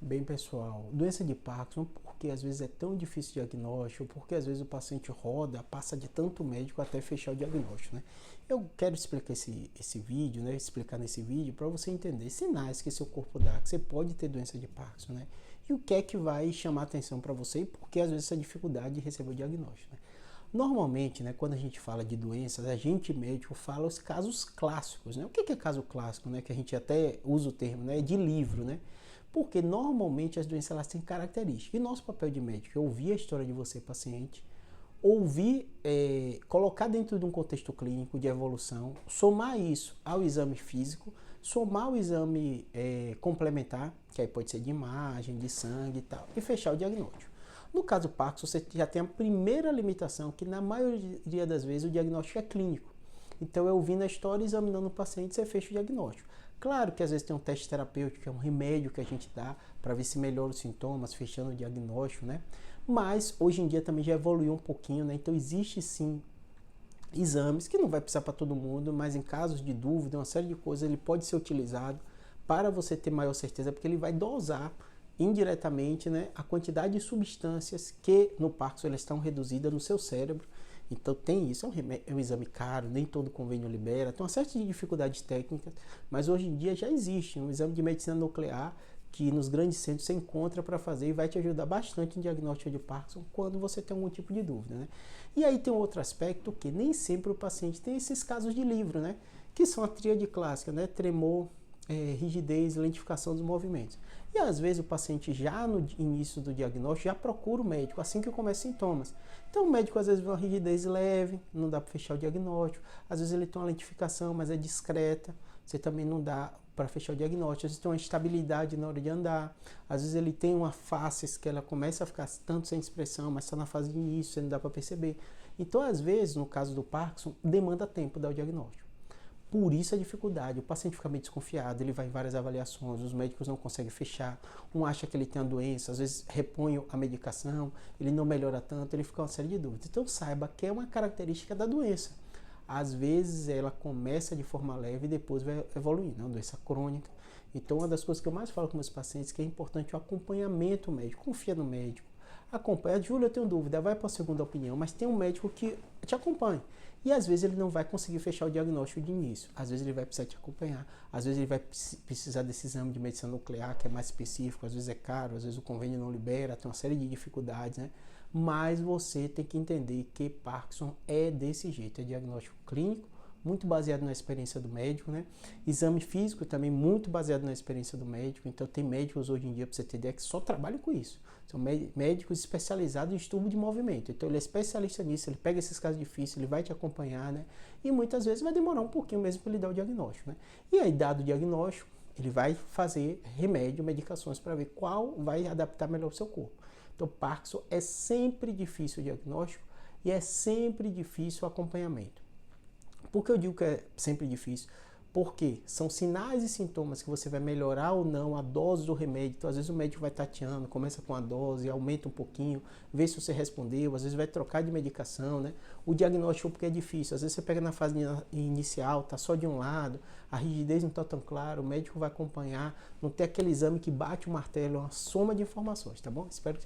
Bem, pessoal, doença de Parkinson, porque às vezes é tão difícil o diagnóstico, porque às vezes o paciente roda, passa de tanto médico até fechar o diagnóstico, né? Eu quero explicar esse vídeo, né? Explicar nesse vídeo para você entender sinais que seu corpo dá, que você pode ter doença de Parkinson, né? E o que é que vai chamar atenção para você e por que às vezes essa dificuldade de receber o diagnóstico, né? Normalmente, né, quando a gente fala de doenças, a gente médico fala os casos clássicos, né? O que é caso clássico, né? Que a gente até usa o termo, né? De livro, né? Porque normalmente as doenças elas têm características. E nosso papel de médico é ouvir a história de você, paciente, ouvir, colocar dentro de um contexto clínico de evolução, somar isso ao exame físico, somar o exame complementar, que aí pode ser de imagem, de sangue e tal, e fechar o diagnóstico. No caso Parkinson, você já tem a primeira limitação, que na maioria das vezes o diagnóstico é clínico. Então, eu ouvindo a história, examinando o paciente, você fecha o diagnóstico. Claro que às vezes tem um teste terapêutico, que é um remédio que a gente dá para ver se melhora os sintomas, fechando o diagnóstico, né? Mas hoje em dia também já evoluiu um pouquinho, né? Então existe sim exames que não vai precisar para todo mundo, mas em casos de dúvida, uma série de coisas, ele pode ser utilizado para você ter maior certeza, porque ele vai dosar indiretamente, né, a quantidade de substâncias que no Parkinson elas estão reduzidas no seu cérebro. Então tem isso, é um exame caro, nem todo convênio libera, tem uma série de dificuldades técnicas, mas hoje em dia já existe um exame de medicina nuclear que nos grandes centros você encontra para fazer e vai te ajudar bastante em diagnóstico de Parkinson quando você tem algum tipo de dúvida, né? E aí tem um outro aspecto que nem sempre o paciente tem esses casos de livro, né? Que são a tríade clássica, né? Tremor, rigidez, lentificação dos movimentos. E às vezes o paciente já no início do diagnóstico já procura o médico assim que começa sintomas. Então o médico às vezes vê uma rigidez leve, não dá para fechar o diagnóstico. Às vezes ele tem uma lentificação, mas é discreta, você também não dá para fechar o diagnóstico. Às vezes tem uma instabilidade na hora de andar. Às vezes ele tem uma face que ela começa a ficar tanto sem expressão, mas está na fase de início, você não dá para perceber. Então às vezes, no caso do Parkinson, demanda tempo dar o diagnóstico. Por isso a dificuldade, o paciente fica meio desconfiado, ele vai em várias avaliações, os médicos não conseguem fechar, um acha que ele tem a doença, às vezes repõe a medicação, ele não melhora tanto, ele fica uma série de dúvidas. Então saiba que é uma característica da doença. Às vezes ela começa de forma leve e depois vai evoluindo, é uma doença crônica. Então uma das coisas que eu mais falo com meus pacientes é que é importante o acompanhamento médico, confia no médico. Acompanha, Júlia, eu tenho dúvida, vai para a segunda opinião, mas tem um médico que te acompanha. E às vezes ele não vai conseguir fechar o diagnóstico de início. Às vezes ele vai precisar te acompanhar. Às vezes ele vai precisar desse exame de medicina nuclear, que é mais específico. Às vezes é caro, às vezes o convênio não libera, tem uma série de dificuldades, né? Mas você tem que entender que Parkinson é desse jeito, é diagnóstico clínico, muito baseado na experiência do médico, né? Exame físico também muito baseado na experiência do médico. Então tem médicos hoje em dia, para você ter ideia, que só trabalham com isso. São médicos especializados em estudo de movimento. Então ele é especialista nisso, ele pega esses casos difíceis, ele vai te acompanhar, né? E muitas vezes vai demorar um pouquinho mesmo para ele dar o diagnóstico, né? E aí, dado o diagnóstico, ele vai fazer remédio, medicações para ver qual vai adaptar melhor o seu corpo. Então Parkinson é sempre difícil o diagnóstico e é sempre difícil o acompanhamento. Por que eu digo que é sempre difícil? Porque são sinais e sintomas que você vai melhorar ou não a dose do remédio. Então, às vezes o médico vai tateando, começa com a dose, aumenta um pouquinho, vê se você respondeu, às vezes vai trocar de medicação, né? O diagnóstico porque é difícil. Às vezes você pega na fase inicial, tá só de um lado, a rigidez não está tão clara, o médico vai acompanhar, não tem aquele exame que bate o martelo, é uma soma de informações, tá bom? Espero que